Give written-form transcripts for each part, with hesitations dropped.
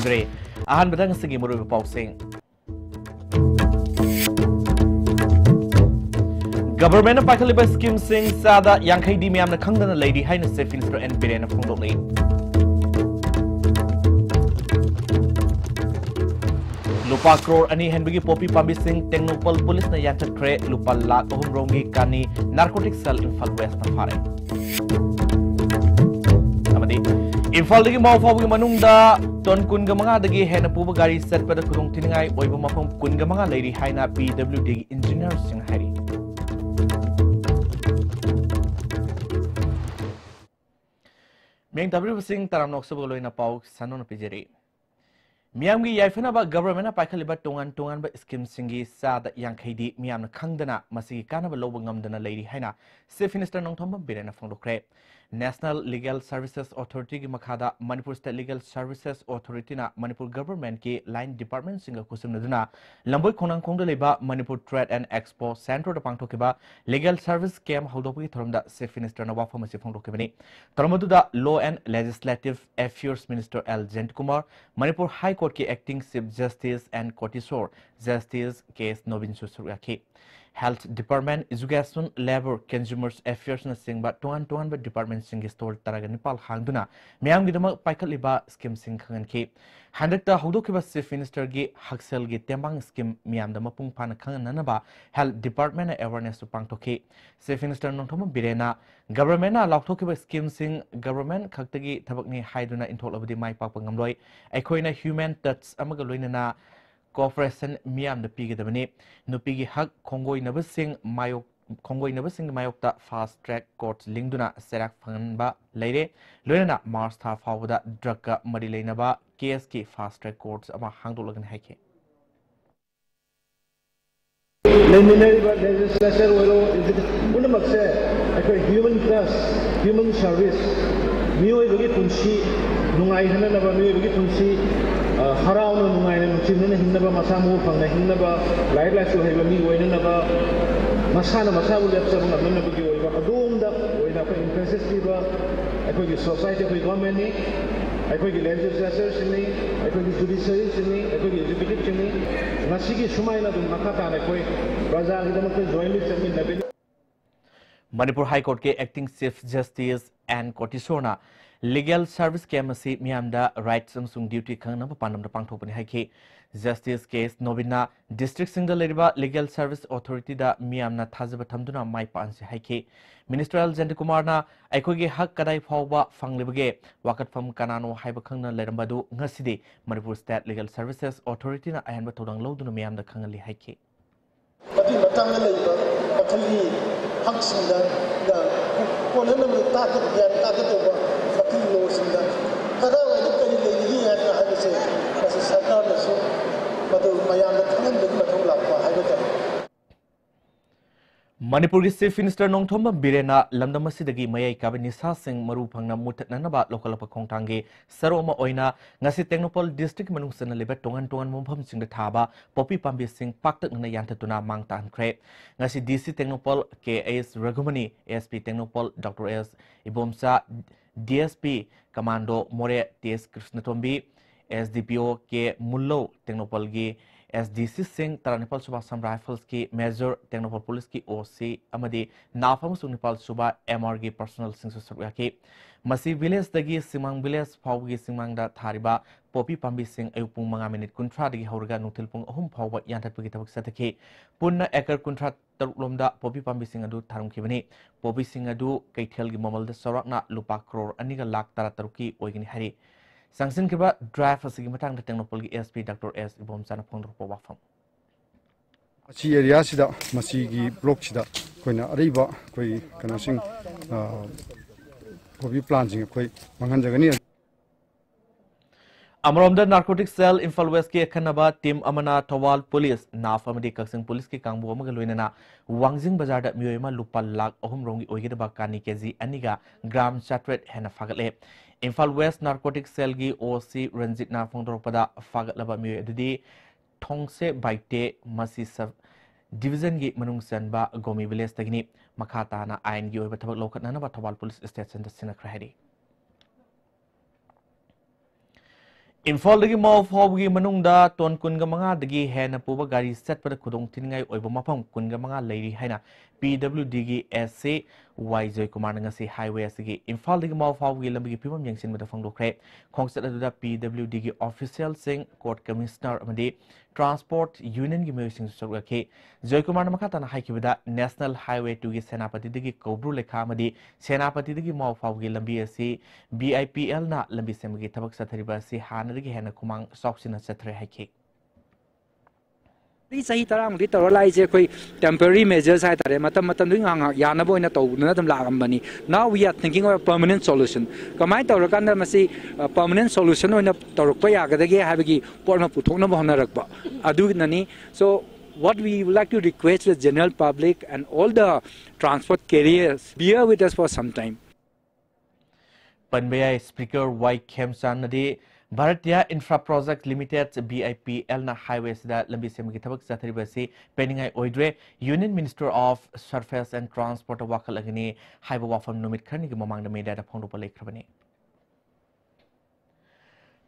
ꯈꯨꯔꯨꯝꯖꯔꯦ ꯑꯍꯥꯟꯕꯗ ꯉꯁꯤꯒꯤ ꯃꯔꯨꯑꯣꯏꯕ ꯄꯥꯎꯁꯤꯡ Government paikaliba scheme sing sada yankai di miyamna khangdana lady haina Chief Minister N Birena phongdokli Lupa crore ani henbigi popi pambi sing Technopol police na yanchakre lupa lakh ohum rongi kani narcotic cell Infal West na phare amadi Infal dagi mawfabugi manungda ton kunga manga dagi hena puba gari setpada kudung tiningai oiba mafam kunga manga lady haina PWD engineer sing hari Meng W sing taram nok sabolo ina pau sanon pijeri Miamgi yaifana ba government paikaliba tongan ba scheme singi sada yankhaidi miamna khangdana masigi kana ba lobo ngamdana leiri haina Chief Minister Nongthomba Birena phongdokre National Legal Services Authority ki makhada Manipur State Legal Services Authority na Manipur government ki line department singa kusimnaduna lamboi khonang khongda leba Manipur Trade and Expo Center da pangthokiba legal service scam haudopi thoromda Chief Minister na wafamasi phongdokibani thoromaduda Law and Legislative Affairs Minister L Jentkumar Manipur High Court ki acting Chief Justice and Courtisor Justice case Nobin Susuraki Health Department, Education, Labor, Consumers Affairs na singba tuan ba department singi store taraga Nepal hangduna miyam gidama paikaliba scheme sing khangan ki handakta haudokiba Chief Minister gi haksel gi tembang scheme miyam da mapung phana khangan nanaba Health Department awareness pangtokhi Chief Minister Nongthoma Birena government na lauktokiba scheme sing government khaktagi thabakni haiduna intholabadi mai pakpa ngamloi aikhoina human touch amaga loinana Cooperation Miam the Pig the Mini, Nupigi Hug, Congo Nabasing, Mayo, Congo Nabasing, Mayokta, Fast Track Court, Lingduna, Serak Fanba, Lady, Luna, Mars Half Howda, Draka, Marilenaba, KSK Fast Track Courts, about Hangdolagan Heke. Legislature will human trust, human service, Mio Punchi, Nungai Hanaba, Mio Punchi. Harauna nungai na chimna hinaba masamu phangna hinaba lai lai su heba mi oina ba masana masabu lepsa bang amna bugi oiba adumda oina ko emphasis diba akoi gi society ko government ni akoi gi legislators ni akoi gi judiciary ni akoi gi executive ni nasigi sumai na dum makata na koi praja hidam ko jointly chairman nabe Manipur High Court ke acting Chief Justice and Courtisona Legal Service Camasi Miamda Rights Samsung Duty Kangnam Panam the Pangtopani Hike Justice Case Novina District Single Leriba Legal Service Authority da Miamna Tazabatamduna Mai Pansi Hike Minister L Jentkumarna Aikogi Hak Kadai Fauba Fanglibage Wakat from Kanano Hibakanga Lerambadu Ngasidi Manipur State Legal Services Authority na Ayanba Todang Loduna Miamda Kangali Hike Manipur Chief Minister Nongthomba Birena Lamdamasidi Mayai Kabinisa Singh Maru Pangna Mutatnanaba local Kongtangi Saroma Oina Ngasi Technopol District Manungsana Libet Tongan Mumpam Sing the Taba Poppy Pambi Singh Pakta Yantatuna Mangtan Cre Ngasi DC Technopol KS Ragumani ASP Technopol Dr. S Ibomsa DSP Commando More TS Krishnatombi SDPO K Mullo Technopol Gi SDC Singh Taranipal Suba Sam Rifles ki Major Technopol Police ki OC Amadi Nafam Sunipal Suba MRG Personal Sing Susuraki Masi Village Dagi Simang Village Paugi Simang da Thariba Poppy Pambi Singh Ayupung Manga Minute Kuntra Digi Haurga Nutilpung Ahum Pawa Yantat Pugitabuk Sataki Punna Ekar Kuntra Tarumda Poppy Pambi Singh Adu Tarum Kibani Poppy Singh Adu Kaitel Gimamal the Sorakna Lupa Crore Aniga Lak Tarataruki Oigini Hari Sanction kiba drive asigi matang da Technopol gi SP Dr. S Ibomsana Phongdorpo wafam Asi area sida masigi block sida koina ariba koi kana sing hobi plan jing koi mangan jagani Amromda Narcotic Cell Infal West ki Kanaba Team Amana Tawal Police Nafamadi Kaksing Police ki Kangbu Amagaloinana Wangjing Bazar da Myoima Lupa Lak Ohum Rongi Oigida Kani Kezi Aniga Gram Chatret Hena Fagale Infal West Narcotic Cell gi OC Ranjit na Phongdorpada Fagalaba Myo Dudi Thongse Baite Masi Sub Division gi Manung Sanba Gomi Village Tagini Makata na Ain gi Oiba Tabak Lokat Nanaba Tawal Police Station da Sinakrahedi Imphal Mall Fawgi Manunda, Ton Kungamanga, the Gay Hana Puba Gari set for the Kudong Tingai Oibamapam, Kungamanga Lady Hana, PWDG SA, Wise Commanding Highway as the Gay. Imphal Mall Fawgi Lambi Pimam Yanksin with the Fondo Crate, Concert the PWDG official sing, Court Commissioner Amade, Transport Union Gimusing Sorake, Zoikumana Makatan Haikivida, National Highway to Senapati Digi Kobru Lekamadi, Senapati Digi Mall Fawgi Lambi BIPL na Lambi Semgi Tabak Satariba si Hanagi Hana Kumang Soxina Satre Hake. This is temporary measures. Now we are thinking of a permanent solution. Permanent solution so what we would like to request the general public and all the transport carriers, bear with us for some time. Panbaya Speaker Y. Kemsan Nadi Bharatiya Infra Project Limited BIPL na highways da lambi semgi thabak sathariba Peningai Oidre Union Minister of Surface and Transport Wakal Agni Highway Wafam Numit Karni Mamang the Media Pondu Palekravani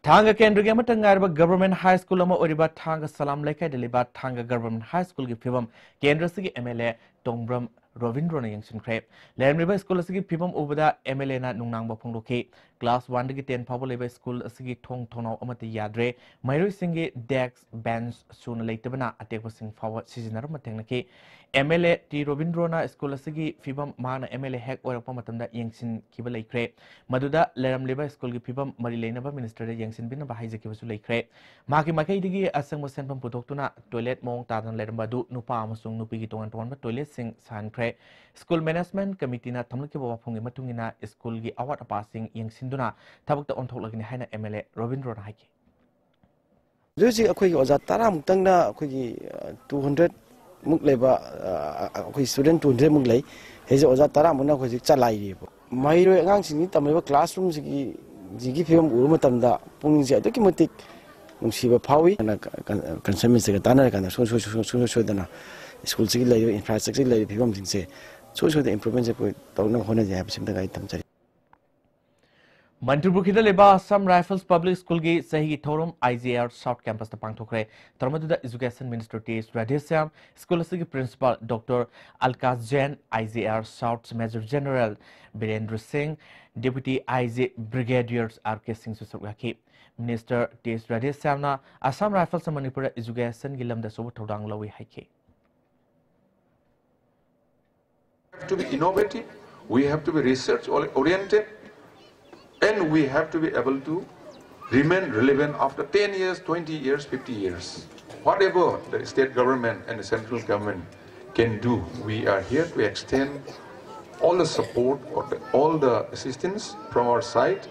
Thanga Kendriga Matangarba Government High School Ama Oriba Thanga Salam Leka Deliba Thanga Government High School Gifibam Kendrasigi MLA Tongbram Rovindro na Yangshin Crep. Lam River School Asigi Pibam Ubada MLA na Nunang Bapongloke. Class 1 to 10 Pablo River School Asigi Tong Tono Amati Yadre. Mayru Singi Dex Bands soon later bana atekosing forward season Matanake. MLA T Rovindro na School Asigi Fibam Mana MLA Hack or Pomatanda Yangshin Kibalay Crep. Maduda Lam River School Pibam Marilena Minister Yangshin Bina Bahizaki Vasulay Crep. Maki Makai Digi Asang was sent from Putokuna toilet Mong Tadan Lerambadu Nupa Amasung Nupigi Tongan Tonga toilet sing San Cre. School Management Committee na Tamaki Wapungi Matungina School Gi Award Passing Yang Sinduna Tabak the Ontologin Hana MLA Rovindro Haki. This is a quick Oza Tara Mutanga 200 Mukleba student 200 Muglay. His Oza Tara Muna was Chalai. My Yangs in Tamava classrooms give him Urumatanda, Punzia documentic Shiva Pawi and consuming Secretana and social dana. School infrastructure people say social improvements don't know when they have some item. Manipuri Leba some Rifles Public School Gate Sahi Torum IZR South Campus the Pangtokre, Tormadu Education Minister T. Radhesam, School Principal Dr. Alkaz Jain, IZR South Major General Birendra Singh, Deputy IZ Brigadiers R.K. Singh Susukaki. Minister T. Radhesam Assam Rifles and Manipur Education Gilam the Sobotodang Lowy Hike. We have to be innovative, we have to be research oriented, and we have to be able to remain relevant after 10 years, 20 years, 50 years. Whatever the state government and the central government can do, we are here to extend all the support or all the assistance from our side.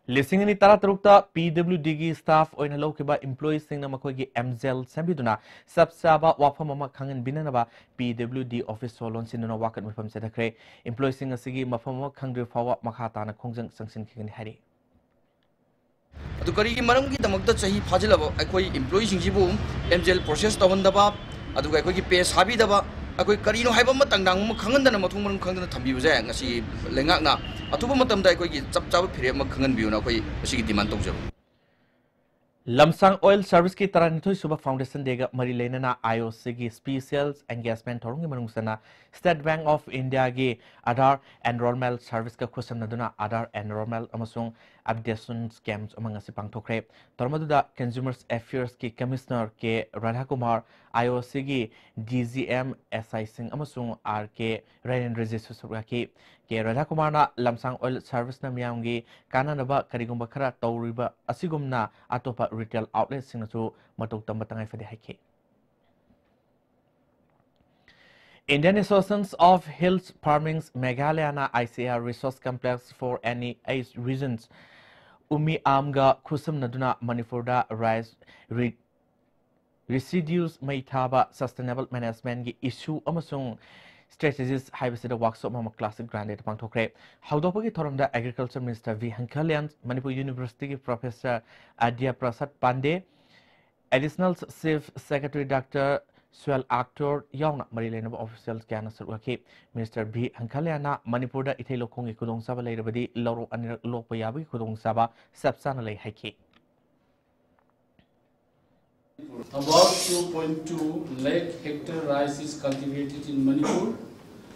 Listening in Taratrukta, PWDG staff or in a local employees sing Namakogi MZL Sambiduna, Subsaba Wapamama Kangan Binanaba, PWD office solon Sinona Wakan with from Sedakre, employees sing a Sigi Mafamo Kangri Fawa Makatana Kongzang Sanction King Harry. To Kari Marangi the Magda Sahi Pajilava, Akoi employees in Jibu, MZL process the Wandaba, Adukai Pes Habidaba. Aku karino haiba matangdang mo kangan na matung kangan na thambi bujay ngasi lengak na atuba matam dai ko gi chap chap phire ma kangan biu na ko sigi demand tong jabo Lamsang Oil Service ki Taranitoi Suba Foundation dega Marilena na IOC gi Special Engagement Torungi Manungsana State Bank of India gi Aadhaar Enrollment Service ka khusam naduna Aadhaar Enrollment amasung updation scams among asipang tokre Tormaduda Consumers Affairs ki Commissioner ke Radha Kumar IOC gi DGM SI Singh amasung RK Rain Register Suraki ke Radha Kumar na Lamsang Oil Service na miyamgi kananaba karigumba khara tawriba asigumna atopa retail outlets singnasu matuk tambatangai fade haike Indian Association of Hills Farming's Meghalaya na ICR Resource Complex for any age reasons Umi Amga Kusum Naduna Manipurda Rice Residues Maitaba Sustainable Management gi issue amasung strategies haibasida workshop mama classic granded pangthokre haudopagi thoramda Agriculture Minister V Hankalian Manipur University Professor Adya Prasad Pandey Additional Chief Secretary Dr. swell actor yauna marilena officials kana sarwaki Minister B Hankalyana Manipur ithei lokhongi khudong saba leirabadi loro anirak lokpa yabi khudong saba sapsana lei haiki About 2.2 lakh hectare rice is cultivated in Manipur,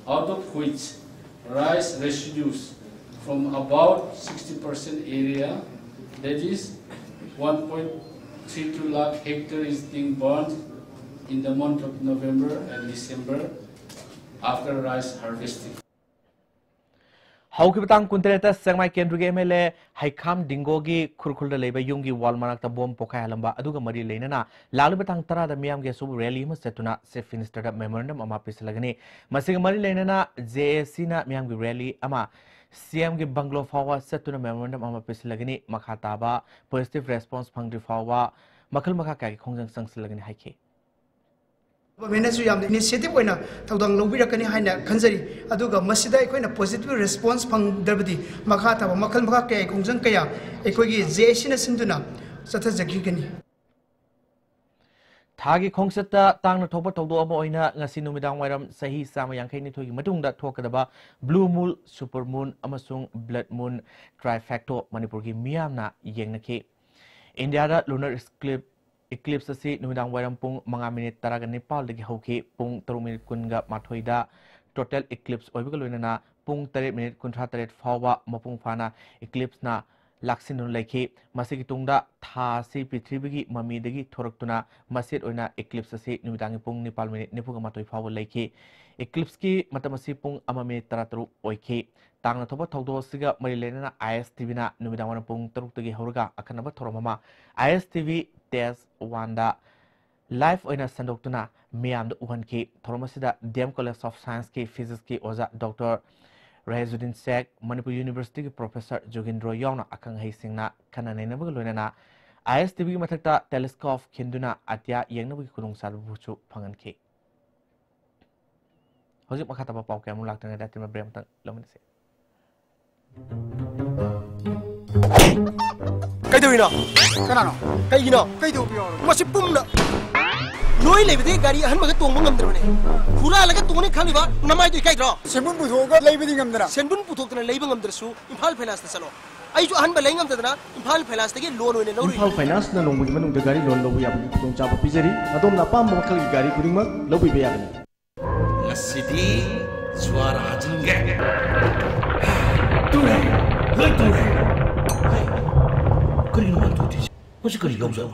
out of which rice residues from about 60% area, that is 1.32 lakh hectare is being burnt in the month of November and December after rice harvesting. Haukibatang kuntreta sangmai kendruge mele haikam dingogi kurkulda leba yungi wal manakta bom pokai halamba aduga mari leinana lalubatang tarada miyamge sub rally ma setuna chief minister da memorandum ama pisalagani masing mari leinana JAC na miyamge rally ama CM ge banglo fawa setuna memorandum ama pisalagani makhataba positive response phangri fawa makal makha kai khongjang sangsilagani haike Government yam initiative oina tawdang lobirakani haina khanjari aduga masida ekoina positive response phangdabdi makha ta makal makha kay khongjang kaya ekogi JAC na sinduna satha jagigani Thagi khongsata tangna thopa tawdo aba oina ngasi numidang wairam sahi sama yang khaini thogi matungda thokadaba blue moon super moon amasung blood moon trifecto Manipur gi miyamna yengnaki India da lunar eclipse asi numidang wairam pung 5 minute taraga Nepal dagi hauki pung 3 minute kunga mathoida total eclipse oibiga loinana pung 3 minute kuntra 3 fawa mapung fana eclipse na laksinun laiki masigi tungda tha si prithibigi mami dagi thoraktuna masit oina eclipse asi numidang pung Nepal minute nepuga matoi fawa laiki eclipse ki matamasi pung 1 minute taratru oiki tangna thoba thawdo siga marilena ISTV na numidang wana pung 3 dagi hauruga akanaba thoromama ISTV test 1 da live oina sandoktuna miyam da uhan ki thoromasida DM College of Science ki physics ki oza Dr. Rahezuddin Sheikh Manipur University ki Professor Jogindro Yauna akang haisingna kananai na bagaloina ISTV mathakta telescope khinduna atya yengna bagi khudong sal buchu phangan ki hojik makhata ba pau kamu laktang da tima brem tang lamanse Kaidowina kanano kaigino kaidobiyo masi pumna noi lebede gari ahan maga tongmo ngamdrone pura laga tongone khaliba namai doi kaidro senbun puthokga leibedi ngamdana senbun puthokna leiba ngamdrasu imphal finance na salo ai ju ahan ba lei ngamdana imphal finance tagi loan oine lori imphal finance na nongbu manung da gari loan lobu yabni tong chaba pijari adom na pam makal gi gari kudingma lobu be yabni ngasidi suara hajinge ture lai ture 그리는 건 도대체 무슨 그리 용서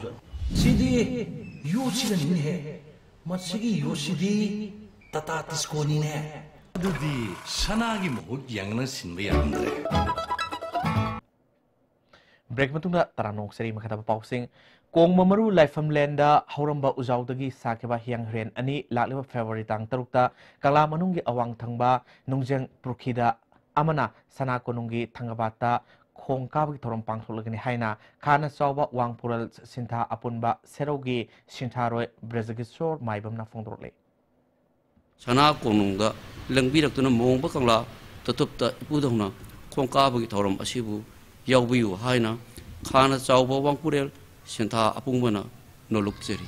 시디 요시는네 마치기 요시디 따따 디스코니네 두디 산하기 못 양는 신비 양들에 break matungda taranok seri makata pausing kong mamaru lifeham landa hauramba ujaudagi sakeba hiang hren ani lakliba February tang tarukta kala manunggi awang thangba nungjeng prukhida amana sana konunggi thangabata khongkabgi thorom pangtholagani haina khana chawba wangpural sintha apunba serogi sintharoi brezagishor maibamna phongdorle sana konungda langbirakuna mongba kangla tatupta ipudongna khongkabgi thorom asibu yawbiu haina khana chawba wangpurel sintha apungmana nolukjeri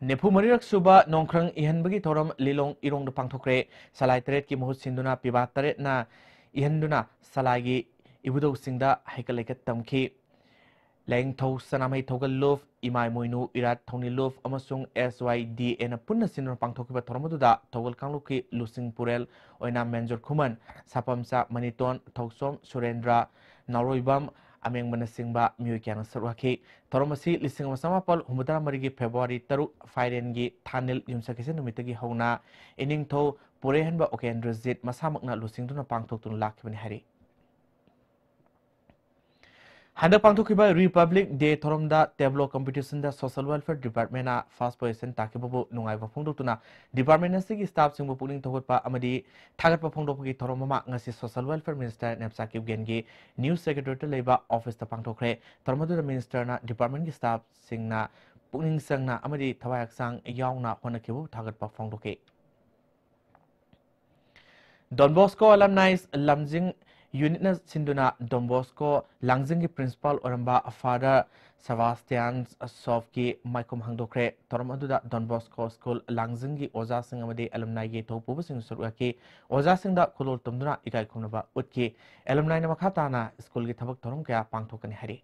Nephu marirak suba nongkrang ihanbagi thorom lilong irong pangthokre salai tret ki muhut sinduna piba taret na ihanduna salagi ibudo singda haikalekat tamki leng tho sanamai thogal lof imai moinu irat thoni lof amasung SYDA na punna sinur pangthokiba thoromoduda thogal kangluki lusing purel oina menjor khuman sapamsa maniton thoksom surendra naroibam ameng manasingba miyokyan sarwaki thoromasi lising masamapal humudara marigi February 3 Fairengi Thanil yumsakise numitagi hauna ining tho purehanba okendrojit masamakna lusingduna pangthoktun lakhibani hari Handa pangthokiba Republic Day thoromda tableau competition da Social Welfare Department na first position takibabu nungai ba phongdoktuna department na sigi staff singbu puning thogotpa amadi thagatpa phongdopagi thoromama ngasi Social Welfare Minister Nepsaki gengi News Secretary leba office ta pangthokre thoromadu minister na department gi staff singna puning sangna amadi thawayak sang yaungna honakibu thagatpa phongdoke Don Bosco alumni Lamjing unitna sinduna Don Bosco Langzingi principal oramba Father Sebastian Sofki Maikom Hangdokre Tormaduda Don Bosco School Langzingi Oza Sing amadi alumni ge thopu sing suraki Oza Sing da kulol tumduna ikai khumnaba utki alumni na makhatana school gi thabak thorom kya pangthokani hari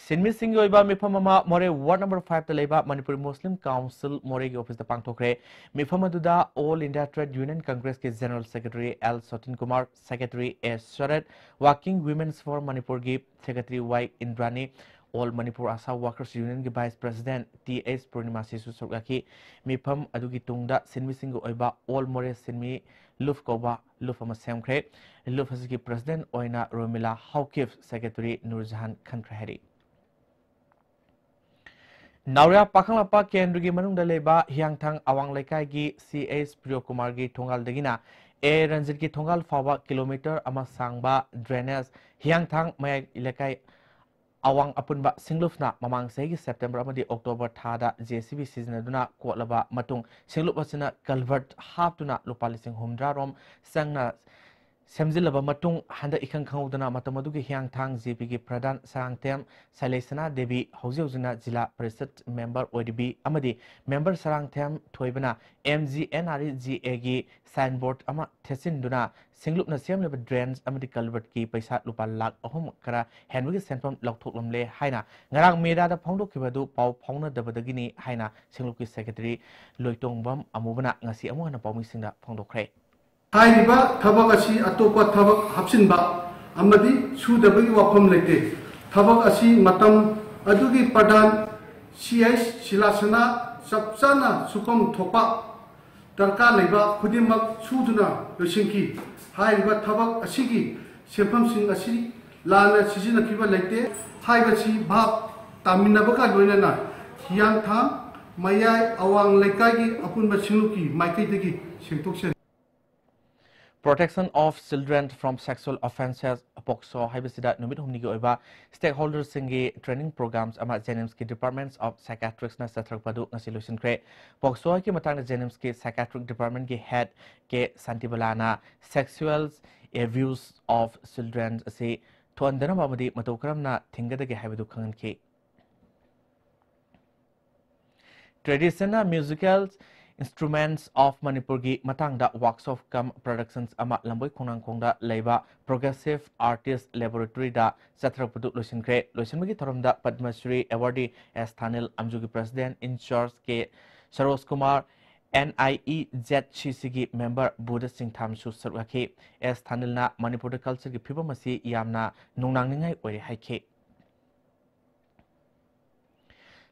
Sinmi Singh Oiba Mifamama More Ward number 5 Taleba Manipuri Muslim Council More office the Pangtokre Mifamaduda All India Trade Union Congress ke General Secretary L Sotin Kumar Secretary S Sharat Working Women's for Manipur gi Secretary Y Indrani All Manipur Asa Workers Union gi Vice President T S Purnima Sisu Sorgaki Mifam Adugi Tungda Sinmi Singh Oiba All More Sinmi Luf Koba Luf ama Semkre Luf Hasiki President Oina Romila Haukif Secretary Nurjahan Khankrahari Nauria Pakanglapa Kendrugi Manungda Leba Hyangthang Awang Lekai gi CS Priyo Kumar gi Thongal Degina A Ranjit gi Thongal Fawa kilometer ama sangba drainage Hyangthang Mayai Lekai Awang Apunba Singlufna Mamang Segi September amadi October Thada JCB Seasonaduna Kotlaba Matung Singlupasina Calvert Haptuna Lupalising Humdra Rom Sangna Semzilaba Matung Handa Ikan Kaudana Matamaduki Hyangthang GP Pradhan Sarangtem Salesana Devi Hosuzina Zilla President Member ODB Amadi Member Sarangtem Toibana MGNRGA gi signboard ama Tesinduna Singlupna Semleba Drains Amadi Calvert ki Paisa Lupa Lak Ahum Kara Henry Senpam Loktoklumle Haina Ngarang Meda da Pongdo Kibadu Pau Pongna Dabadagini Haina Singluki Secretary Loitongbam Amubana Ngasi Amuana Paumisinda Pongdo Kre हाइरिबा थबक असि अतोपा थबक हप्सिनबा अमदि सुदबगी वाफम लेते थबक असि मतम अदुगी प्रधान CS सिलासना सबसाना सुफम थोपा दरकार लेबा खुदिमक सुदुना लोसिंकी हाइरिबा थबक असिगी सेफम सिंग असि लाना सिजिनखिबा लेते हाइबसि भाग तामिनबका लोइनना हियांथा मयाय अवांग लेकागी अपुनबा सिंगुकी माइकैदगी सेंतोक्से Protection of Children from Sexual Offences POCSO Haibasida Numit Humni Oiba Stakeholders Singi Training Programs ama Jenimski Departments of Psychiatrics na Satrak Padu Nasilusin Kre POCSO ki matang Jenimski Psychiatric Department ki head ke Santibalana Sexual Abuse of Children se Tuandana Mamadi Matokram na Tingada ke Habidu Kangan ke Traditional Musicals Instruments of Manipur gi matangda workshop cum productions ama lamboi khonang khongda leiba progressive artist laboratory da satrapudu loisinkhre loisinmagi thoramda Padma Shri awardee S Thanil Amjugi president in charge ke Sarosh Kumar NIEZCC gi member Buddha Singh Thamsu sarwakhi S Thanil na Manipur culture gi phibamasi yamna nungnangningai ore haikhe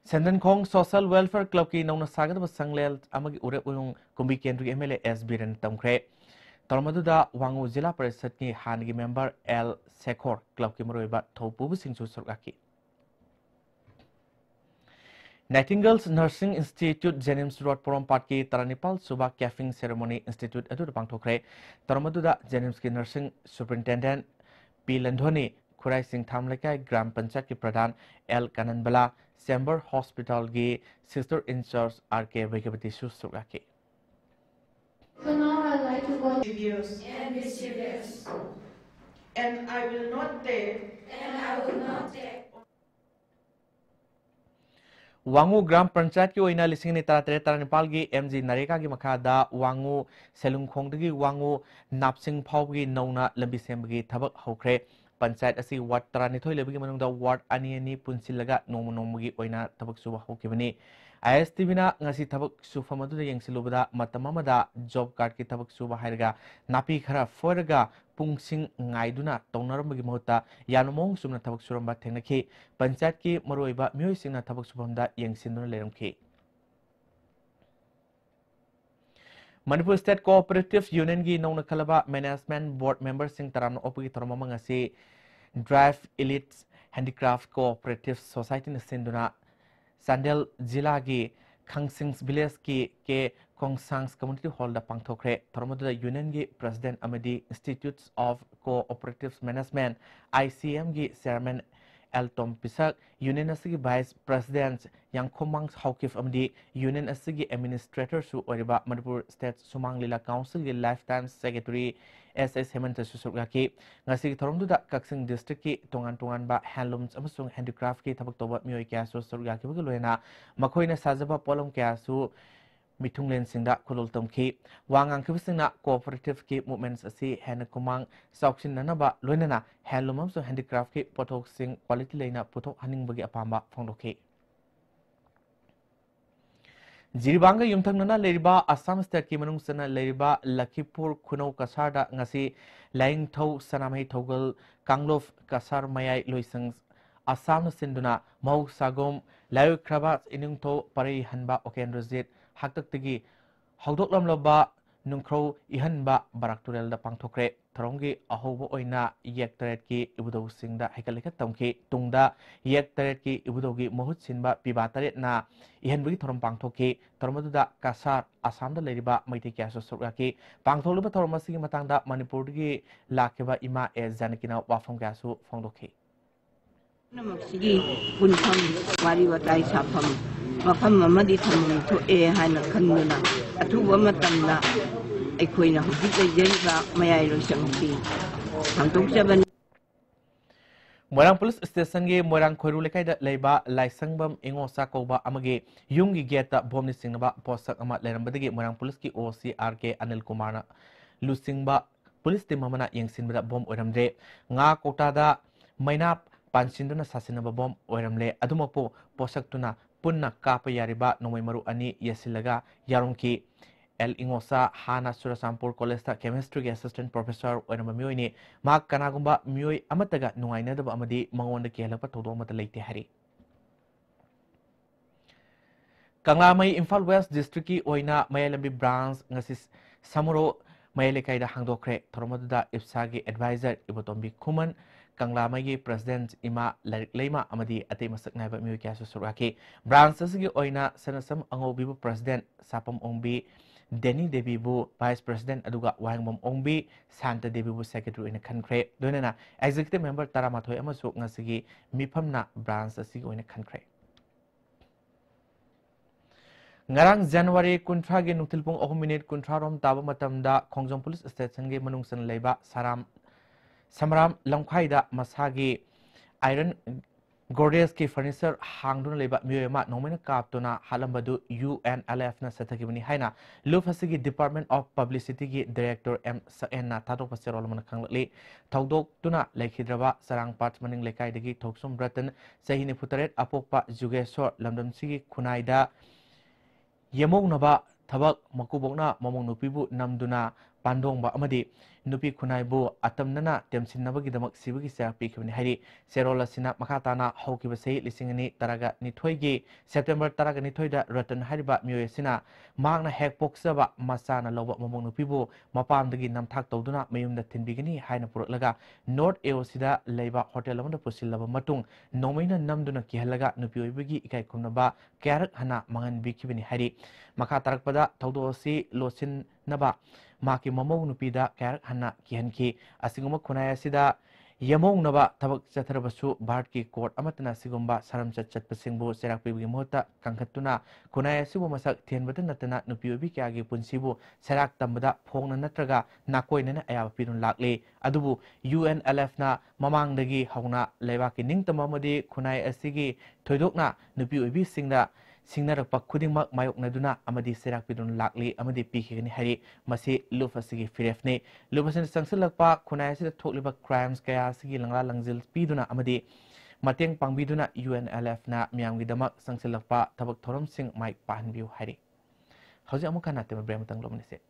Senden Kong Social Welfare Club ki nauna sagat ba sanglel amagi ure ulung kumbi kendri MLA S Biren tamkre Tormaduda Wangu Zilla Parishad ki hangi member L Sekhor Club ki maroiba thopu singchu surgaki Nightingale's Nursing Institute Jenims Road Porom Park ki Taranipal Suba Caffing Ceremony Institute adu pangthokre Tormaduda Jenims ki Nursing Superintendent P Landhoni Khurai Singh Thamlekai Gram Panchayat ki Pradhan L Kananbala Chamber Hospital gi sister in charge RK Vegabati Susugaki. So now I'd like to go abuse and mischievous, and I will not take. Wangu Gram Panchayat ki oina lising ni tara Taranipal gi MG Nareka gi makada Wangu Selungkhong gi Wangu Napsing Phau gi Nauna Lambi Sembagi Thabak Hokre Panchayat asi Ward Taranithoi lebagi manungda Ward ani punsilaga nomugi oina thabak suba hokibani ISTV na ngasi thabak sufamadu yengsilubada matamamada job card ki thabak suba hairaga napi khara foraga pungsing ngaiduna tongnaramagi mahutta yanumong sumna thabak suramba thengnakhi Panchayat ki maroiba mioi singna thabak subamda yengsinduna leramkhi Manipur State Cooperative Union gi nauna khalaba management board members sing taramna opagi tormama ngasi Drive Elite Handicraft Cooperative Society na sinduna Sandel Jila gi Khangsings Village ki ke Kongsangs Community Hall da pangthokre tormada union gi president amadi Institutes of Cooperative Management ICM gi chairman Elton Pisak Union asigi Vice President yang Khomang Haukif amdi Union asigi Administrator su oriba Manipur State Sumang Lila Council gi Lifetime Secretary SS Hemanta Susugaki ngasi thoromduda Kaksing District ki tongan ba handlooms amasung handicraft ki thabak toba mioi kya su surgaki bu loina makhoina sajaba polom kya su Mitunglen singda kulul tomki wangang kibisingna cooperative ki movements asi hen kumang sauksin nanaba loinana handloom amso handicraft ki pothok sing quality leina puthok haning bagi apamba phongdoki Jiribanga yumthangnana leriba Assam state ki manung sana leriba Lakipur Khunau Kasarda ngasi Laing Thau Sanamai Thogal Kanglof Kasar Mayai loisang Assam sinduna Mau Sagom Layu Krabat Inung Tho Pari Hanba Oken Rosit Haktak tigi Hawdok Lamlaba Nungkro Ihanba Barakturel da Pangthokre Tharongi Ahobo Oina Yek Taret ki Ibudo Singda Hekalika Tamki Tungda Yek Taret ki Ibudogi Mohut Sinba Piba Taret na Ihanbugi Thorom Pangthoki Thoromaduda Kasar Assamda Leriba Maiti Kyaso Surgaki Pangtholuba Thoromasigi Matangda Manipurgi Lakiba Ima e Janakina Wafam Kyasu Fongdoki Namaksigi Puntham Wari Watai Sapam Mafam Mamadi Thamum to E Hana Kanuna Atuba Matamna Equina Hukita Jeriba Mayailo Shamki Pantok Saban Morang Police Station ge Morang Khoiru lekai da leiba laisangbam ingo sakoba amage yungi geta bomni singnaba posak ama lerambadagi Morang Police ki OCRK Anil Kumarna lusingba police team amana yengsinbada bom oramre nga kota da maina pansinduna sasinaba bom oramle adumapo posaktuna punna kapa yariba nomai maru ani yasilaga yarongki El Ingosa Hana Surasampur College ta Chemistry Assistant Professor oinama mioi ma kanagumba mioi amataga nungainadaba amadi mangonda kelapa todo amata leite hari Kanglamai Imphal West District ki oina Mayalambi branch ngasi samuro Mayalekai da hangdokre thoromaduda Ipsagi advisor Ibotombi Kuman Kanglamai gi President Ima Larik Leima amadi atei masak naiba mioi kya suraki branch asigi oina sanasam angobibu President Sapam Ongbi Denny Devi bu Vice President aduga Wangmom Ongbi Santa Devi bu Secretary in Khankre donena Executive Member Taramathoi amasu ngasigi miphamna branch asigi oina Khankre Ngarang January kuntra gi nuktilpung 3 minute kuntra rom taba matamda Khongjong Police Station gi manungsan leiba Samram Lamkhaida masagi Iron Gorgeous ki furniture hangduna leba miyoma nomina kaptuna halambadu UNLF na sathagibani haina lufasigi Department of Publicity gi Director M Saen na thadok pasirol man khanglali thawdok tuna lekhidraba sarang part maning lekai dagi thoksum bratan sahini putaret apokpa Jugeshwar lamdam sigi khunaida yemong naba thabak makubokna mamong nupibu namduna pandongba amadi nupi khunaibu atamnana temsinnabagi damak sibagi serapi khibani hari serola sina makhatana hauki basei lisingani taraga nithoi gi September taraga nithoi da ratan hariba mioy sina magna hek poksaba masana loba mamong nupibu mapamdagi namthak tawduna mayumda thinbigani haina purlaga North AOC da leiba hotel amda pusilaba matung nomaina namduna kihalaga nupi oibagi ikai khumnaba karak hana mangan bikhibani hari makatarakpada thawdosi losin naba Maki mamong nupida karak hana kihanki asiguma khunaya sida yamong naba tabak chatharabasu Bharat ki court amatana sigumba saram chat pasingbu serakpibgi mohta kangkhatuna khunaya sibu masak thienbata natana nupiobi kyagi punsibu serak tambada phongna natraga nakoinana ayaba pirun lakle adubu UNLF na mamangdagi hauna leibaki ningtamamadi khunaya asigi thoidokna nupiobi singda Singnarakpa khudingmak mayoknaduna amadi serakpidun lakli amadi pikhigani hari masi lufasigi firefne lufasin sangsilakpa khunai asida thokliba crimes kaya sigi langla langjil piduna amadi mateng pangbiduna UNLF na miyamgidamak sangsilakpa thabak thorom sing mai pahanbiu hari hauji amuka natema bremtang lomnise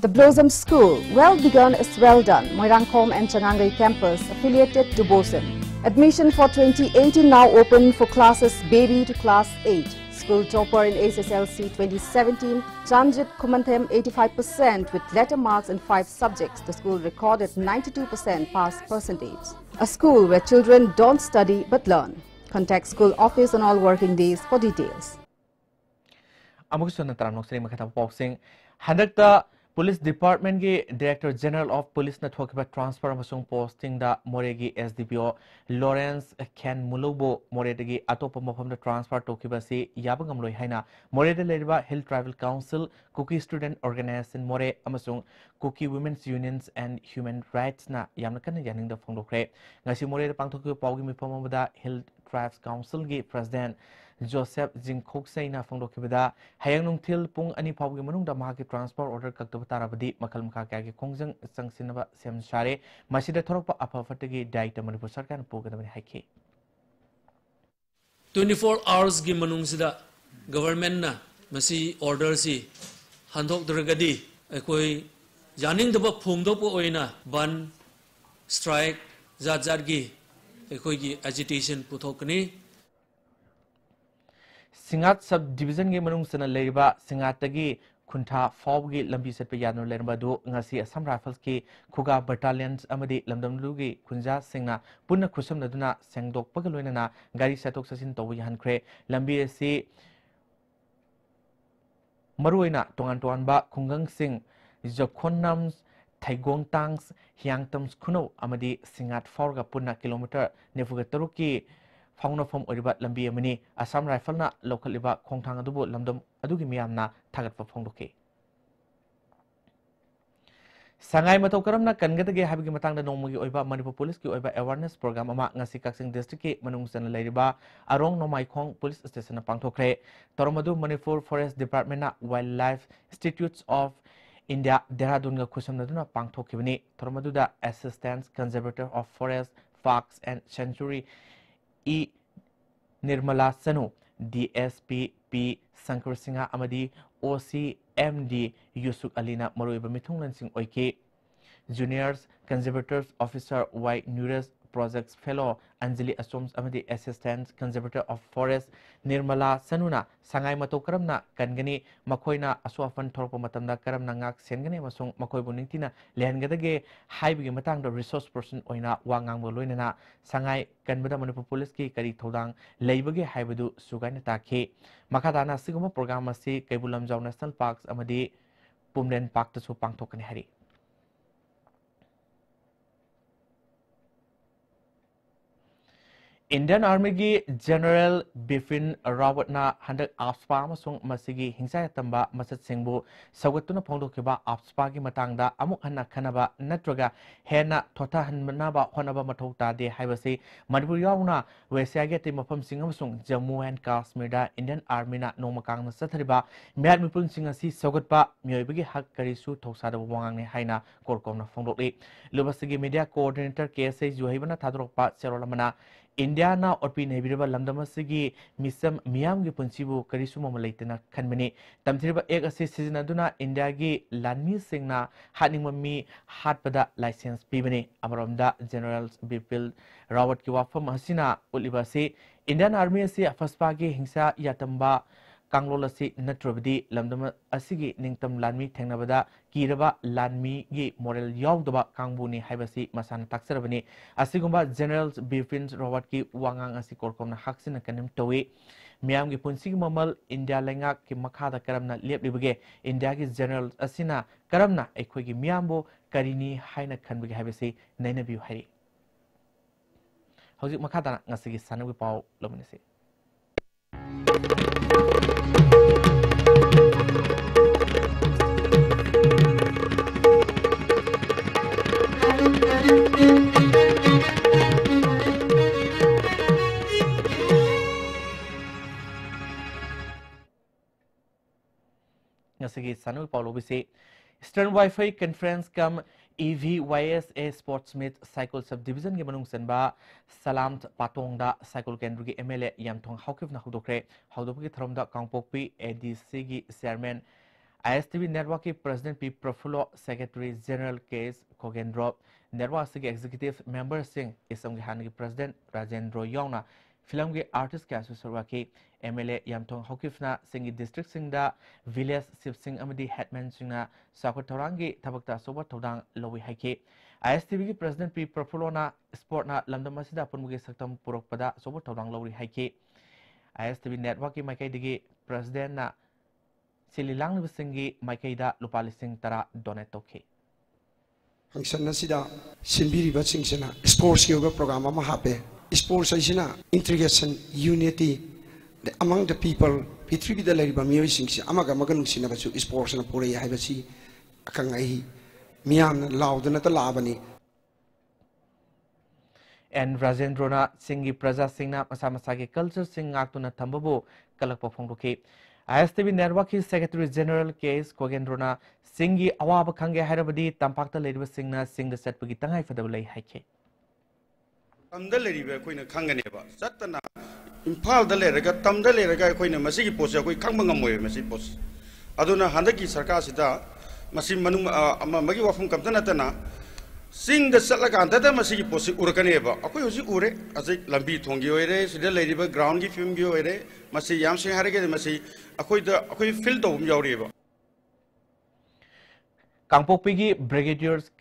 The Blossom School, well begun is well done. Moirangkom and Changangai campus affiliated to Bosen. Admission for 2018 now open for classes baby to class 8. school topper in SSLC 2017, Janjit Kumanthem 85% with letter marks in 5 subjects. The school recorded 92% pass percentage. A school where children don't study but learn. Contact school office on all working days for details. Police Department के Director General of Police na thokiba transfer amasung posting da Moregi SDPO Lawrence Ken Mulobo Moredagi atopa mafam da transfer tokiba si yabangam loi haina Moreda leriba Hill Tribal Council Cookie Student Organization More amasung Cookie Women's Unions and Human Rights na yamna kana yaning da phongdokre ngasi Moreda pangthokiba pawgi mifam amada Hill Tribes Council gi President Joseph Jingkhoksei Fongdokibada, Hayang Nungtil Pung Ani Pawgi Manungda Mahaki Transport Order Kaktabatarabadi, Makal Makaki Kongjang Sangsinaba Sem Share, Masida Torpa Apafatagi Daita Manipur Sarkan Pogan Haki. 24 hours gi manungsida government na masi order si handok dragadi ekoi janing daba phungdok po oina ban strike zat gi ekoi gi agitation puthokni Singat subdivision ge manung sana leriba singatagi Kunta Fawgi Lambi Setpa Yanu Lermadu Ngasi Assam Rifles ki Kuga Battalions Amadi Lamdamlugi Kunja Singna Punna Kusum Naduna Sengdok Pagaloina Gari Satok Sasin Towi Hankre Lambi si Maruina Tongan Ba Kungang Sing Jokonams Taigong Tangs Hyangtams Kuno Amadi Singat Fawga Punna Kilometer Nefugataruki Fauna from Oribat Lambi Amini, Assam Rifle na local liba Kongtang Adubo Lamdom Adugi Miamna Tagat for Fongdoke. Sangai Matokaram na Kangatagi Habigi Matang the Nomugi Oiba Manipur Police ki Oiba Awareness Program Ama Nasikaksing District Manungsan Ladiba, Arong Nomai Kong Police Station Pangtokre, Toromadu Manipur Forest Department na Wildlife Institutes of India, Dehradunga Kusam Naduna Pangtokivani, Toromadu da Assistant Conservator of Forest, Parks and Sanctuary. E. Nirmala Sanu, DSP P. Sankar Singha Amadi, OCMD Yusuf Alina Maruiba Mithung Lansing Oike, Juniors Conservators Officer Y. Nures Projects Fellow Anjali Asoms Amadi Assistant Conservator of Forest Nirmala Sanuna, Sangai Matokaramna, Kangani, Makoina, Aswafan Torpo Matamda Karam Nangak, Sengani Masung, Makoi Bunintina, Lehangadage, Haibi Matang, the resource person Oina, Wangang Boluina, Sangai, Kanbada Manipur Police ki Kari Todang, Laibage Haibudu, Sugana Take, Makadana Siguma Program Si, Kabulam Jaw National Parks Amadi, Pumden Park to Supang Token Hari. Indian Army gi General Bipin Rawat na handak AFSPA amasung masigi hingsa tamba masat singbu sagatuna phongdokiba AFSPA gi matangda amuk hanna khanaba natraga hena thotha hanmanaba honaba mathau tade haibasi Manipur yauna Wesya ge te mafam sing amasung Jammu and Kashmir da Indian Army na nomakang na sathariba myat mipun sing asi sagatpa myoibagi hak karisu thoksada wangang ne haina korkomna phongdokli lubasigi media coordinator KSA Juhaibana thadrokpa cherolamana India na orpi nebiraba lamdamasigi misam miyam gi punchibu karisuma malaitena khanmani tamthiriba ek ase sizinaduna India gi lanmi singna hatningmami hatpada license pibani amaromda General Bipil Rawat ki wafam hasina ulibasi Indian Army ase afaspa gi hingsa yatamba Kanglolasi Natrabadi Lamdama Asigi Ningtam Lanmi Tengnabada Kiraba Lanmi gi Moral Yaudaba Kangbuni Haibasi Masana Taksarabani Asigumba Generals Bipins Rawat ki Wangang Asikorkom na Haksin Kanim Towe Miam gi Punsig Mamal India Lenga ki Makada Karamna Leplibage India ki Generals Asina Karamna Ekwegi Miambo Karini Haina Kanbigi Haibasi Nainabi Hari Hauzik Makada Nasigi Sanawi Pau Lominasi Ngasigi Sanul Paulo Bisi Stern Wi-Fi Conference kam EVYSA Sportsmith Cycle Subdivision ge manung sanba Salam Patongda Cycle Kendru ge MLA Yamthong Haukif na hudokre haudopi thromda Kangpokpi ADC gi Chairman ISTV Network ki President P Profulo Secretary General Case Kogendro Network ge Executive Member Singh Isam ge Han ge President Rajendro Yongna film ge artist kya su sarwaki MLA Yamthong Hokifna singi district singda village sipsing amadi headman singna sakot thorangi thabakta soba thodang lowi haike ISTV ki president P Profulona sport na lamdam asida punmuge saktam purokpada soba thodang lowi haike ISTV network ki maikai digi president na sililang singi maikai da lupa lising tara donate toke function asida sinbiri ba singsena sports yoga program ama hape sports asina integration unity among the people P3 da lari ba miyo singsi amaga magan sina ba su sports na pore hai ba si akangai miyam laudna ta labani and Rajendrona Singi Praja Singna Masamasagi Culture Sing Aktuna Tambabu Kalakpa Fonduki ISTV Network Secretary General Case Kogendrona Singi Awaba Kange Harabadi Tampakta Lady Singna Sing the set Pugitangai for the Lay Hike. Tamdalari Queen Kanganeva, Satana, Impal the Lerega, Tamdalega Queen Masiki Posa, we Kambangamoy Masipos. Aduna Handaki Sarkasida, Masim Manum Magiwa from Kamtanatana. Sing the Salakan, that Masiki Posi Urakaneva, Akoyosi Ure, as a Lambi Tongioere, the lady ground give him Gioere, Masi Yamsi Harrigan, Masi, Akoi filled of Yoriva. Kangpopigi Brigadiers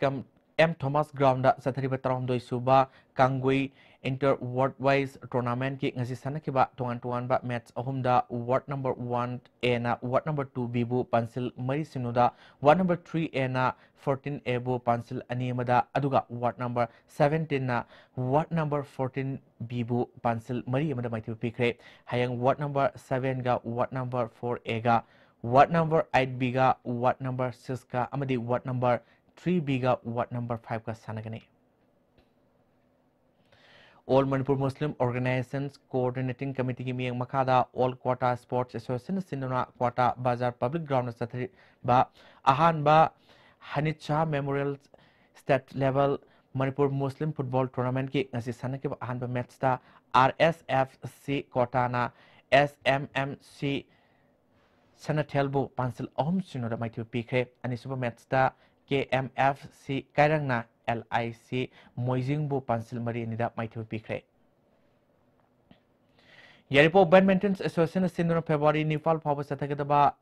M. Thomas Grounda Sataribatram Doi Suba, Kangui Inter Ward Wise Tournament ki ngasi sanakiba tuan ba match ahumda ward number 1 A na ward number 2 B bu pansil mari sinuda ward number 3 A na 14 A bu pansil animada aduga ward number 17 na ward number 14 B bu pansil mari amada maithi pikre hayang ward number 7 ga ward number 4 A ga ward number 8 B ga ward number 6 ga amadi ward number 3 B ga ward number 5 ga sanagani. All Manipur Muslim Organizations Coordinating Committee ki miyang makada All Quota Sports Association Sindona Quota Bazar Public Ground Sathari ba ahan ba Hanicha Memorial State Level Manipur Muslim Football Tournament ki ngasi sanaki ba ahan ba match ta RSFC Quota na SMMC Sanatelbu Pansil Om Sinoda Maitu Pikre ani super match ta KMFC Kairang na LIC Moizingbu Pansil Mari Nida Maitu Pikre. Yaripo Badminton Association Sindona February Nepal Power Satakadaba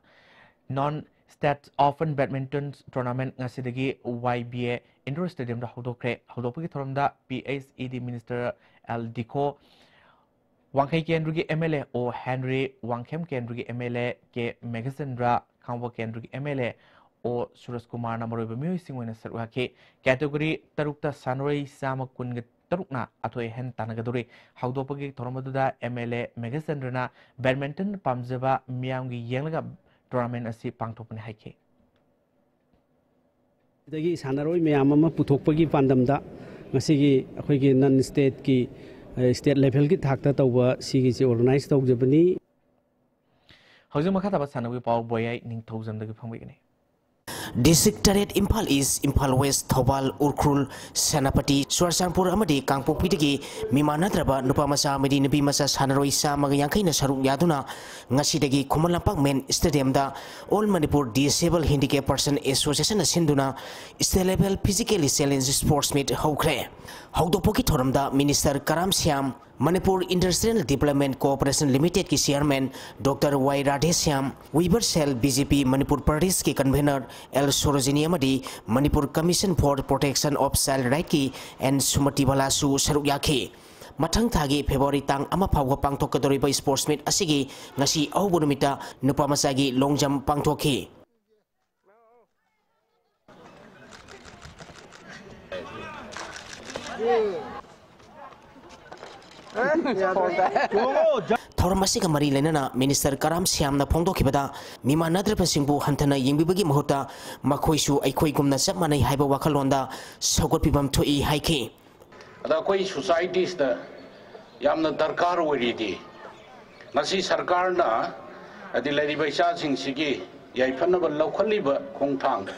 Non-State Open Badminton Tournament Ngasidagi YBA Indoor Stadium da Hodokre Hodopaki Thoramda PHED Minister L. Diko Wangkai Kendrugi MLA O Henry Wangkem Kendrugi MLA K. Megasendra Kamwa Kendrugi MLA O Suras Kumar Namaroba Music Winner Sarwaki category Tarukta Sanroi Sama Kunga Tarukna Atoy Hen Tanagaduri Haudopagi Tormaduda MLA Megasendrina Badminton Pamzaba Miangi Yanga Tournament Asi Pangtopan Hike. The Sanaroi Miamama Putopagi Pandamda Masigi Akwigi non state ki state level ki Takta over Sigi organized of Japanese. How's Makata Sanawi Power Boy Ning Thousand the Pamwigani? District Target Impal East, Impal West, Thobal, Urkrul, Senapati, Swarsanpur Amadi, Kangpopitigi, Mimanatraba, Nupamasa, Medi Nabimasa, Sanaroi Sama, Yankina Saru Yaduna, Nasidagi, Kumalampang Men, Stadium da, All Manipur Disabled Handicap Person Association Sinduna, State Level Physically Challenged Sportsmeet Hokre. Haudopoki Thoramda, Minister Karam Siam, Manipur Industrial Development Cooperation Limited ki Chairman Dr. Y. Radhesyam, Weaver Cell BJP Manipur Pradesh ki Convener L. Sorojini Amadi, Manipur Commission for Protection of Child Right ki and Sumati Balasu Sarukyaki. Matang thagi February tang ama phawa pangthokadoriba sportsmeet asigi ngasi ahubu numita nupamasagi long jump pangthokhi. Thoramasi ka mari lenana Minister Karam Siam na phongdokhibada mima nadrapa singbu hantana yengbibagi mahuta makhoisu aikhoi gumna chap manai haiba wakhalonda sogotpibam thoi haiki ada koi societies da yamna darkar oridi ngasi sarkar na adi lari baisa sing sigi yaifana ba lokhaliba khongthang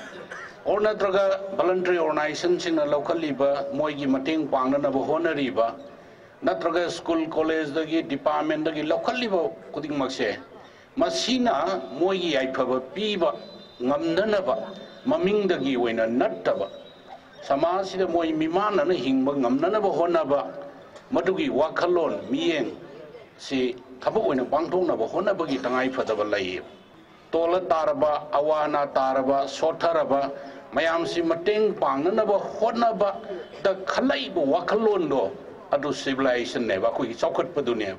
or natraga voluntary organization sing na lokhaliba moigi mateng pangna na bo honariba natraga school college dagi department dagi lokhaliba kuding makse masina moigi yaifaba piba ngamnana ba maming dagi oina nattaba Samasida moi mimana na hingba ngamnana ba hona ba madugi wakalon miyeng si thabo oina bangthong na ba hona bagi tangai phadaba lai tola taraba awana taraba sotharaba mayam si mateng pangna na ba hona ba da khalai bo wakalon do adu civilization ne ba koi chokhat pa dunia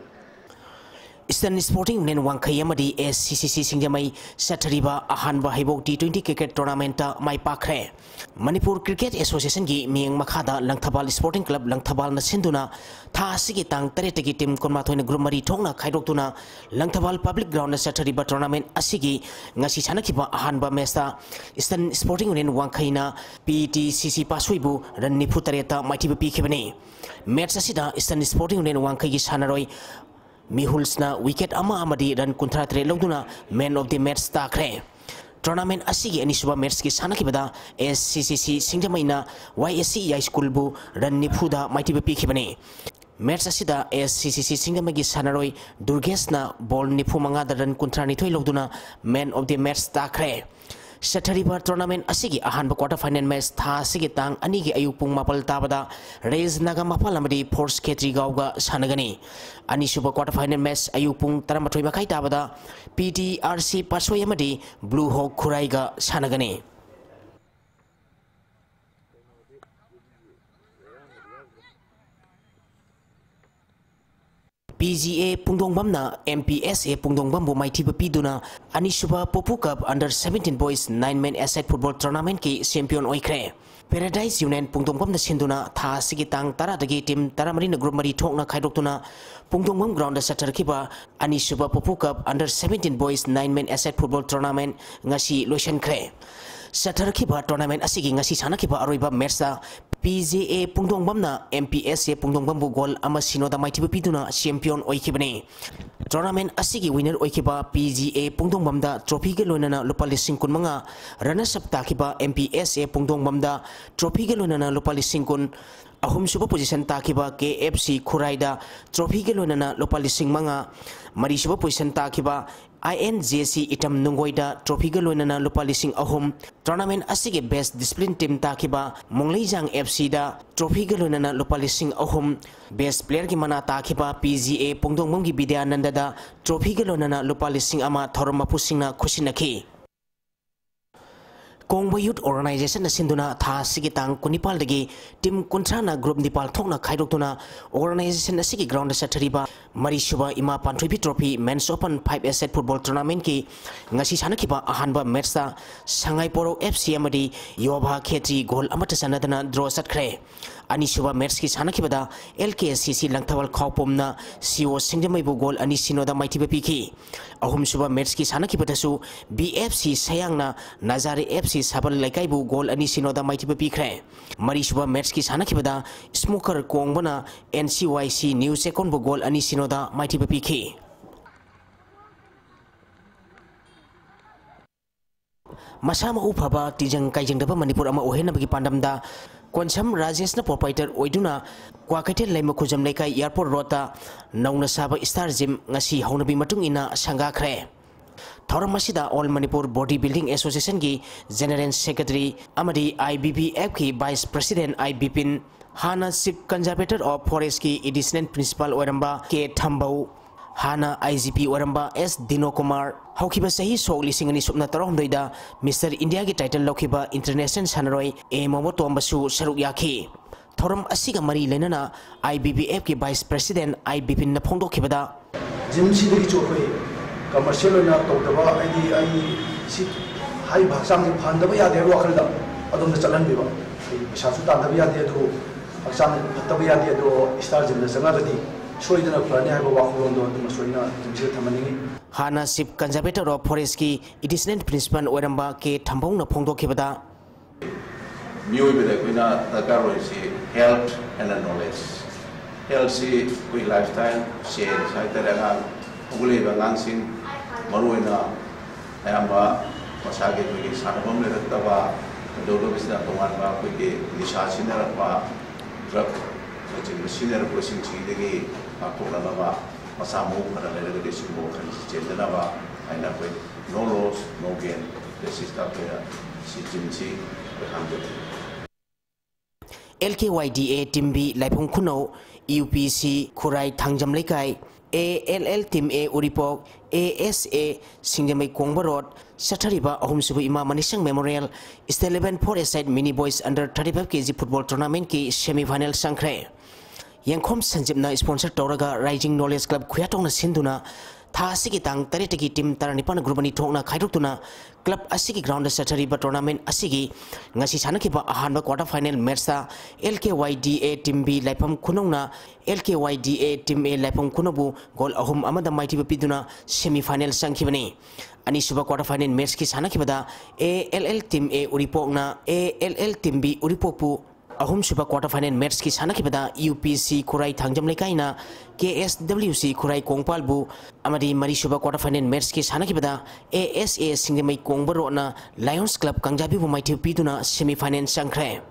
Eastern Sporting Union Wangkai amadi SCCC Singjamai Sathariba Ahanba Haibok T20 Cricket Tournament mai pakre Manipur Cricket Association gi mieng makhada Langthabal Sporting Club Langthabal na sinduna tha asigi tang taretagi team konmathoina group mari thongna khaidoktuna Langthabal Public Ground na Sathariba Tournament asigi ngasi sanakiba Ahanba match ta Eastern Sporting Union Wangkai na PTCC Pasuibu ran nifu tareta maitiba pikhibani match asida Eastern Sporting Union Wangkai gi sanaroi Mihulsna wicket ama amadi run kuntra tre logduna man of the match takre tournament asigi anisuba match ki sanakibada SCCC Singjamaina YSC High School bu run nifuda maiti bepi khibani match asida SCCC Singjamagi sanaroi Durgesna ball nifu manga da run kuntra ni thoi logduna man of the match takre Sathariba tournament asigi ahanba quarter final match tha asigi tang ani gi ayupung mapal tabada Rez Naga mapal amadi Force Ketri gauga sanagani ani suba quarter final match ayupung taramatoi makai tabada PTRC Pasoi amadi Blue Hawk Khuraiga sanagani PGA Pungdongbamna MPSA Pungdongbambu maithiba piduna anisuba Popu Cup Under 17 Boys 9-man aside football tournament ki champion oikre Paradise Union Pungdongbamna sinduna tha sigi tang tara dagi team taramari na group mari thokna khaidokuna Pungdongbam ground da satarkiba anisuba Popu Cup Under 17 Boys 9-man aside football tournament ngasi loisan khre satarkiba tournament asigi ngasi sanakiba aroiba match PGA Pungdongbamna MPSA Pungdongbambu goal ama sinoda maithiba piduna champion oikibani tournament asigi winner oikiba PGA Pungdongbamda trophy ge loinana lupa lising kun manga runners up takiba MPSA Pungdongbamda trophy ge loinana lupa lising kun ahum suba position takiba KFC Khuraida trophy ge loinana lupa lising manga mari suba position takiba INJC itam nungoida trophy ga loinana lupa lising ahum tournament asige best discipline team takiba Mongleijang FC da trophy ga loinana lupa lising ahum best player ki mana takiba PGA Pungdongbam gi Bidyananda da trophy ga loinana lupa lising ama thorma pusingna khusinaki Kongba Youth Organization na sinduna tha sigi tang kunipal dagi team kuntrana group nipal thokna khaidoktuna organization na sigi ground sathariba mari suba ima panthoibi trophy men's open 5 asset football tournament ki ngasi sanakiba ahanba match ta Sangai Porok FC amadi Yobha Khetri goal amata sanadana draw satkre ani suba match ki sanakibada LKSCC Langthawal Khawpomna CO Singjamai bu goal ani sinoda maitiba piki ahum suba match ki sanakibada su BFC Sayangna Nazare FC Sabal Laikai bu goal ani sinoda maitiba pikre mari suba match ki sanakibada Smoker Kongbana NCYC New Second bu goal ani sinoda maitiba piki Masama upaba tijang kaijang daba Manipur ama ohena bagi pandamda Konsam Rajesh na proprietor oiduna Kwakaitel Laima Khujam Laikai Airport Rota Nauna Saba Star Gym ngasi haunabi matung ina sangakhre Thoram masida All Manipur Bodybuilding Association gi General Secretary amadi IBBF ki Vice President IBPIN Hana Chief Conservator of Forest ki Additional Principal Oramba K Thambau Hana IGP Oramba S Dino Kumar Haukiba sahi so lisingani supna tarom doida Mr India ki title laukiba International Sanaroi A Momoto ambasu saruk yaki Thoram asiga mari lenana IBBF ki Vice President IBPIN na phongdokibada Gym sidagi chokoi commercial na tawdaba ai si hai bhaksang ni phandaba yade wakhalda adom na chalan biba sasu ta dabi yade do aksang phattaba yade do Star Gym na sangagadi soidana plane hai ba wakhulon do dum soina jimse thamani Hana Chief Conservator of Forest ki Additional Principal Oramba K Thambong na phongdokibada Mioi beda kuina dakaro si health and knowledge health si kui lifestyle share sai taranga ugule bangang sing maruina ayamba masage kui sanabam le raktawa dodo bisna tongan ba kui ke nisha sinara ba drug macam sinara processing chi degi akona ba masamu para le de simbo kan chendana ba aina kui no loss no gain this is the si jimchi handle LKYDA Timbi Laipong Kuno UPC Kurai Thangjam Laikai ALL Team A Uripok, ASA Singamai Kongba Road, Satariba Ahumsubu Ima Manisang Memorial, is the 11-4 side mini boys under 35 kg football tournament ki semi-final Sankre. Yankom Sanjibna sponsor Toraga Rising Knowledge Club Kuyatong na Sinduna, Tha Asigi Tang Taritaki Team Taranipan Grubani Tongna Kairutuna, Club Asigi Ground Satariba Tournament Asigi, Ngasi Sanakiba Ahanba quarter final Mersa, LKYDA Team B Laipam Kunona, LKYDA Team A Laipam Kunabu, Gol Ahum Amada Mighty Piduna, semi final Sankivani. Anisuba quarter final Merski Sanakibada, ALL Team A Uripogna, ALL Team B Uripopu. Ahum Super quarter final match ki sanakibada UPC Kurai Thangjam Lekaina KSWC Kurai Kongpalbu amadi Mari Super quarter final match ki sanakibada ASA Singamai Kongbarona Lions Club Kangjabi Bumaiti Piduna semi final Sankre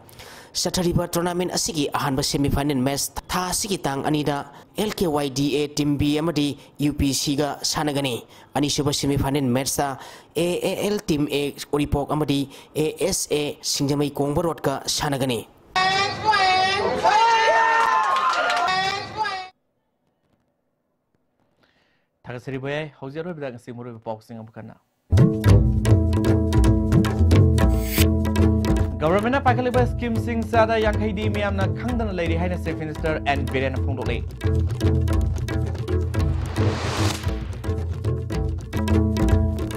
Satariba tournament asigi ahanba semi final match tha asigi tang anida LKYDA Team B amadi UPC ga sanagani ani suba semi final match ta AAL Team A Uripok amadi ASA Singamai Kongbarot ka sanagani. Tagasiri boy, how's your bidang si muru boxing amukana. Government na pakaliba scheme sing sada yang kaidi miyam na kangdan lady haina Chief Minister and Biren Phongdole.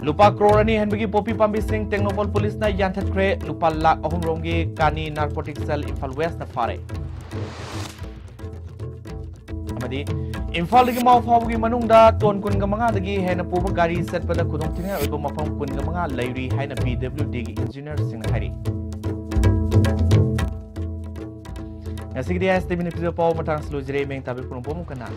Lupa Krorani Henbigi Popi Pambi Singh Technopol Police na yantat kre lupa lak ahum rongi kani narcotic cell Imphal West na fare. Amadi Imphal dagi mau fawgi manungda ton kun gamanga dagi hena puba gari set pada kudong tinga ubo mafam kun gamanga lairi haina PWD engineer sing hari. Ngasigi dia STB ni pizza pau matang slow jere meng tabi pun bomu kana.